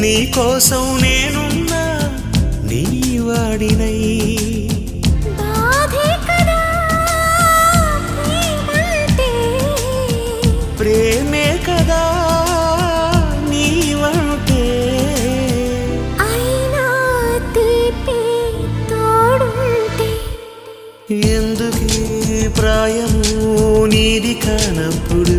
నీ కోసం నేనున్నా నీ వాడినై ప్రేమే కదా నీవంటే ఎందుకీ ప్రాయము నీది కానప్పుడు